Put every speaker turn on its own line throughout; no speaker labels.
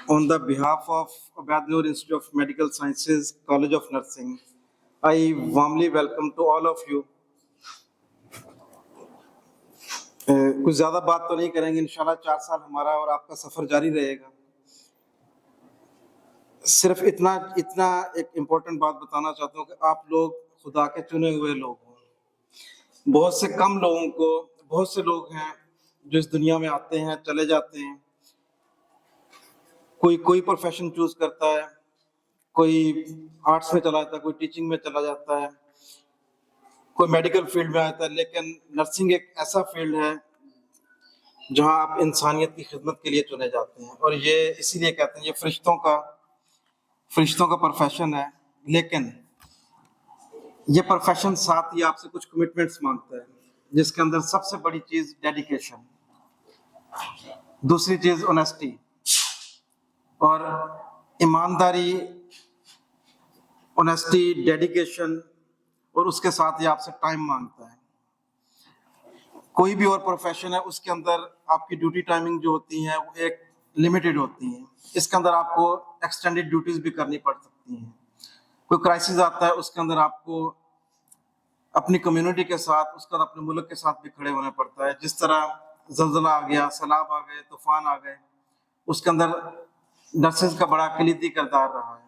On the behalf of Abadnoor Institute of Medical Sciences, College of Nursing, I warmly welcome to all of you. कुछ ज़्यादा बात तो नहीं करेंगे, इंशाल्लाह 4 साल हमारा और आपका सफ़र जारी रहेगा। सिर्फ इतना इतना एक इम्पोर्टेंट बात बताना चाहता हूँ कि आप लोग खुदा के चुने हुए लोग हो। बहुत से कम लोगों को, बहुत से लोग हैं जो इस दुनिया में आते हैं, चले जाते हैं। कोई प्रोफेशन चूज करता है, कोई आर्ट्स में चला जाता है, कोई टीचिंग में चला जाता है, कोई मेडिकल फील्ड में आता है, लेकिन नर्सिंग एक ऐसा फील्ड है जहां आप इंसानियत की खिदमत के लिए चुने जाते हैं। और ये इसीलिए कहते हैं ये फरिश्तों का प्रोफेशन है। लेकिन ये प्रोफेशन साथ ही आपसे कुछ कमिटमेंट्स मांगता है, जिसके अंदर सबसे बड़ी चीज डेडिकेशन, दूसरी चीज ऑनेस्टी और ईमानदारी, ऑनेस्टी, डेडिकेशन, और उसके साथ ही आपसे टाइम मांगता है। कोई भी और प्रोफेशन है उसके अंदर आपकी ड्यूटी टाइमिंग जो होती है वो एक लिमिटेड होती है। इसके अंदर आपको एक्सटेंडेड ड्यूटीज भी करनी पड़ सकती हैं। कोई क्राइसिस आता है उसके अंदर आपको अपनी कम्युनिटी के साथ, उसके बाद अपने मुल्क के साथ भी खड़े होना पड़ता है। जिस तरह जल्जला आ गया, सैलाब आ गए, तूफान आ गए, उसके अंदर नर्सेज का बड़ा कलीदी किरदार रहा है।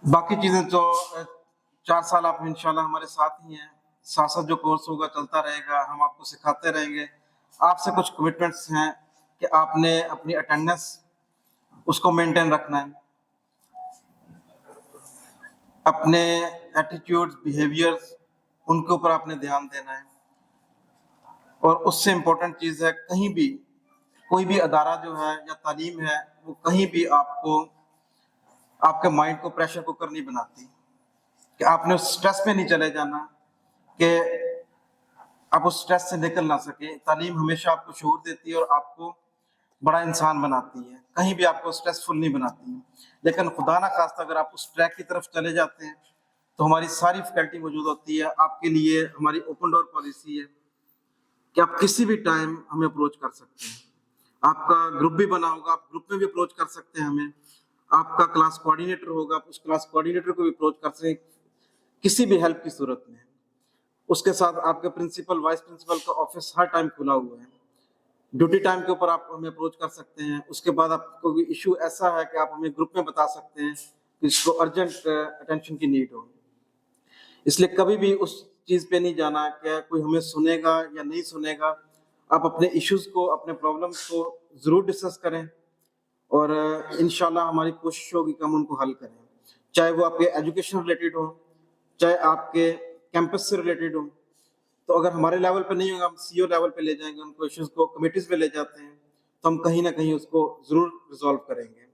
बाकी चीजें तो 4 साल आप इंशाल्लाह हमारे साथ ही हैं, साथ साथ जो कोर्स होगा चलता रहेगा, हम आपको सिखाते रहेंगे। आपसे कुछ कमिटमेंट्स हैं कि आपने अपनी अटेंडेंस उसको मेंटेन रखना है, अपने एटीट्यूड्स, बिहेवियर्स, उनके ऊपर आपने ध्यान देना है। और उससे इम्पोर्टेंट चीज़ है, कहीं भी कोई भी अदारा जो है या तालीम है वो कहीं भी आपको आपके माइंड को प्रेशर कुकर नहीं बनाती कि आपने उस स्ट्रेस में नहीं चले जाना कि आप उस स्ट्रेस से निकल ना सके। तालीम हमेशा आपको शऊर देती है और आपको बड़ा इंसान बनाती है, कहीं भी आपको स्ट्रेसफुल नहीं बनाती है। लेकिन खुदा ना खास्ता अगर आप उस ट्रैक की तरफ चले जाते हैं तो हमारी सारी फैकल्टी मौजूद होती है आपके लिए। हमारी ओपन डोर पॉलिसी है कि आप किसी भी टाइम हमें अप्रोच कर सकते हैं। आपका ग्रुप भी बना होगा, आप ग्रुप में भी अप्रोच कर सकते हैं हमें। आपका क्लास कोऑर्डिनेटर होगा, आप उस क्लास कोऑर्डिनेटर को भी अप्रोच कर सकते हैं किसी भी हेल्प की सूरत में। उसके साथ आपके प्रिंसिपल, वाइस प्रिंसिपल का ऑफिस हर टाइम खुला हुआ है। ड्यूटी टाइम के ऊपर आप हमें अप्रोच कर सकते हैं। उसके बाद आपको कोई इशू ऐसा है कि आप हमें ग्रुप में बता सकते हैं कि इसको अर्जेंट अटेंशन की नीड हो। इसलिए कभी भी उस चीज़ पे नहीं जाना कि कोई हमें सुनेगा या नहीं सुनेगा। आप अपने इश्यूज को, अपने प्रॉब्लम्स को ज़रूर डिस्कस करें और इंशाल्लाह हमारी कोशिश होगी कि हम उनको हल करें, चाहे वो आपके एजुकेशन रिलेटेड हो, चाहे आपके कैंपस से रिलेटेड हो। तो अगर हमारे लेवल पे नहीं होगा, हम सीईओ लेवल पे ले जाएंगे उनको, इश्यूज को कमिटीज पे ले जाते हैं, तो हम कहीं ना कहीं उसको जरूर रिजॉल्व करेंगे।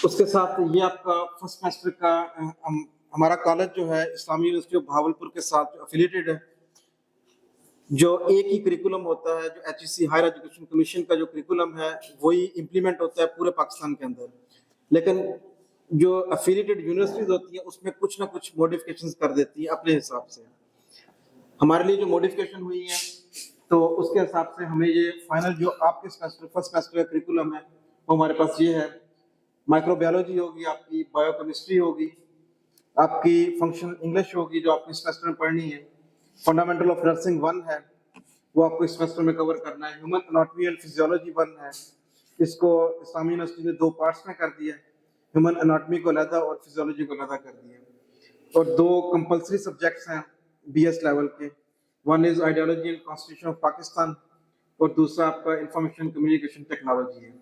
उसके साथ ये आपका फर्स्ट सेमेस्टर का हमारा कॉलेज जो है इस्लामी यूनिवर्सिटी ऑफ भावलपुर के साथ एफिलिएटेड है, जो एक ही करिकुलम होता है, जो HEC हायर एजुकेशन कमीशन का जो करिकुलम है वही इम्प्लीमेंट होता है पूरे पाकिस्तान के अंदर। लेकिन जो एफिलिएटेड यूनिवर्सिटीज होती हैं उसमें कुछ ना कुछ मॉडिफिकेशंस कर देती है अपने हिसाब से। हमारे लिए जो मॉडिफिकेशन हुई है तो उसके हिसाब से हमें ये फाइनल जो आपके सेमेस्टर, फर्स्ट सेमेस्टर का करिकुलम है वो हमारे पास ये है। माइक्रोबायोलॉजी होगी, आपकी बायोकेमिस्ट्री होगी, आपकी फंक्शनल इंग्लिश होगी जो आपको इस सेमेस्टर में पढ़नी है। फंडामेंटल ऑफ नर्सिंग 1 है, वो आपको इस सेमेस्टर में कवर करना है। ह्यूमन एनाटॉमी एंड फिजियोलॉजी 1 है, इसको इस्लामी यूनिवर्सिटी ने 2 पार्ट्स में कर दिया, ह्यूमन एनाटॉमी को अलग और फिजियोलॉजी को अलग कर दिया। और 2 कंपलसरी सब्जेक्ट्स हैं BS लेवल के, one is ideology and constitution of Pakistan और दूसरा आपका इंफॉर्मेशन कम्युनिकेशन टेक्नोलॉजी है।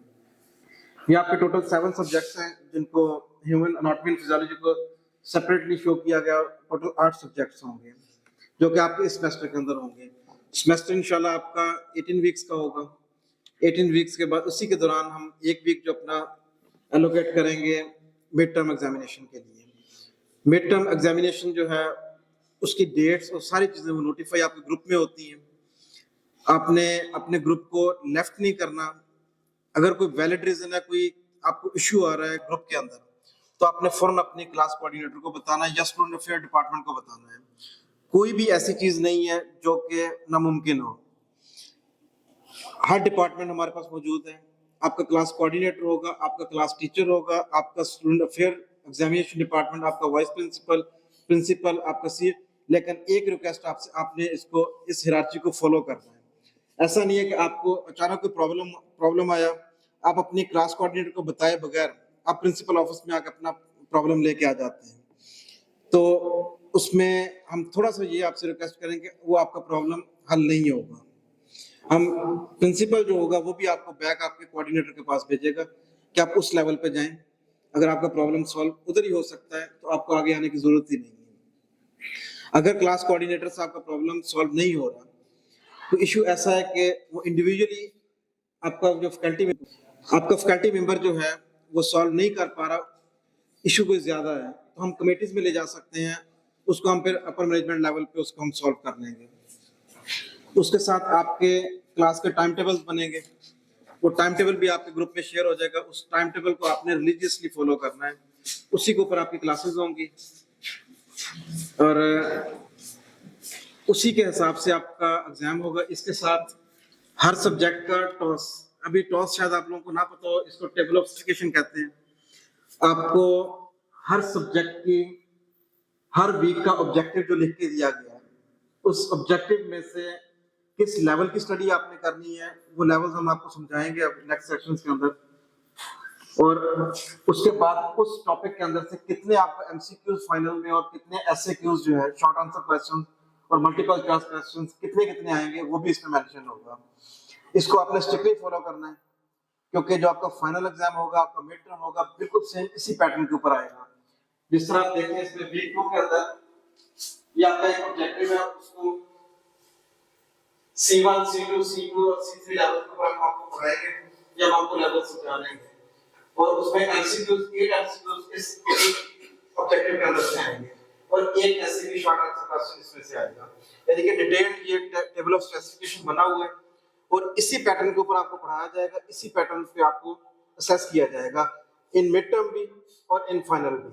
ये आपके टोटल 7 सब्जेक्ट्स हैं जिनको ह्यूमन एनाटॉमी एंड फिजियोलॉजी को सेपरेटली शो किया गया। टोटल 8 सब्जेक्ट्स होंगे जो कि आपके इस सेमेस्टर के अंदर होंगे। सेमेस्टर इंशाल्लाह आपका 18 वीक्स का होगा। 18 वीक्स के बाद उसी के दौरान हम 1 वीक जो अपना एलोकेट करेंगे मिड टर्म एग्जामिनेशन के लिए। मिड टर्म एग्जामिनेशन जो है उसकी डेट्स और सारी चीज़ें वो नोटिफाई आपके ग्रुप में होती हैं। आपने अपने ग्रुप को लेफ्ट नहीं करना। अगर कोई वैलिड रीजन है, कोई आपको इश्यू आ रहा है ग्रुप के अंदर, तो आपने फौरन अपने क्लास कोऑर्डिनेटर को बताना है या स्टूडेंट अफेयर डिपार्टमेंट को बताना है। कोई भी ऐसी चीज नहीं है जो कि नामुमकिन हो। हर डिपार्टमेंट हमारे पास मौजूद है। आपका क्लास कोऑर्डिनेटर होगा, आपका क्लास टीचर होगा, आपका स्टूडेंट अफेयर एग्जामिनेशन डिपार्टमेंट, आपका वाइस प्रिंसिपल, प्रिंसिपल, आपका सी। लेकिन एक रिक्वेस्ट आपसे, आपने इसको इस हिरार्ची को फॉलो करना है। ऐसा नहीं है कि आपको अचानक कोई प्रॉब्लम आया, आप अपनी क्लास कोऑर्डिनेटर को बताए बगैर आप प्रिंसिपल ऑफिस में आकर अपना प्रॉब्लम लेके आ जाते हैं। तो उसमें हम थोड़ा सा ये आपसे रिक्वेस्ट करेंगे, वो आपका प्रॉब्लम हल नहीं होगा। हम प्रिंसिपल जो होगा वो भी आपको बैक आपके कोऑर्डिनेटर के पास भेजेगा कि आप उस लेवल पे जाएं। अगर आपका प्रॉब्लम सॉल्व उधर ही हो सकता है तो आपको आगे आने की जरूरत ही नहीं है। अगर क्लास कोऑर्डिनेटर से आपका प्रॉब्लम सॉल्व नहीं हो रहा तो इशू ऐसा है कि वो इंडिविजुअली आपका फैकल्टी मेंबर जो है वो सॉल्व नहीं कर पा रहा, इशू कोई ज्यादा है, तो हम कमेटीज में ले जा सकते हैं, उसको हम फिर अपर मैनेजमेंट लेवल पे उसको हम सॉल्व कर लेंगे। उसके साथ आपके क्लास के टाइम टेबल्स बनेंगे, वो टाइम टेबल भी आपके ग्रुप में शेयर हो जाएगा। उस टाइम टेबल को आपने रिलीजियसली फॉलो करना है, उसी के ऊपर आपकी क्लासेस होंगी और उसी के हिसाब से आपका एग्जाम होगा। इसके साथ हर सब्जेक्ट का टॉस, अभी टॉस शायद आप लोगों को ना पता हो, इसको टेबल ऑफ स्पेसिफिकेशन कहते हैं। आपको हर सब्जेक्ट की हर वीक का ऑब्जेक्टिव जो लिख के दिया गया है, उस ऑब्जेक्टिव में से किस लेवल की स्टडी आपने करनी है, वो लेवल्स हम आपको समझाएंगे अब नेक्स्ट सेक्शंस के अंदर। और उसके बाद उस टॉपिक के अंदर से कितने आपको एमसीक्यूज फाइनल में और कितने एसएक्यूज जो है शॉर्ट आंसर क्वेश्चन और मल्टीपल चॉइस क्वेश्चंस कितने कितने आएंगे वो भी इसमें मेंशन होगा। इसको आपने स्ट्रिक्टली फॉलो करना है, क्योंकि जो आपका फाइनल एग्जाम होगा, आपका मिड टर्म होगा, बिल्कुल सेम इसी पैटर्न के ऊपर आएगा। जिस तरह आप देखिए इसमें वीक 2 के अंदर ये आपका एक ऑब्जेक्टिव है, उसको C1, C2, C2 और C3 लेवल के ऊपर हम आपको पढ़ाएंगे या हम आपको लेवल समझा देंगे और उसमें एमसीक्यूज 8 एमसीक्यूज इस ऑब्जेक्टिव के अंदर से आएंगे और एक ऐसे भी शॉर्ट आंसर क्वेश्चन इसमें से आएगा। यानी कि डिटेल्ड ये टेबल ऑफ स्पेसिफिकेशन बना हुआ है और इसी पैटर्न के ऊपर आपको पढ़ाया जाएगा, इसी पैटर्न पे आपको असेस किया जाएगा इन मिड टर्म भी और इन फाइनल भी।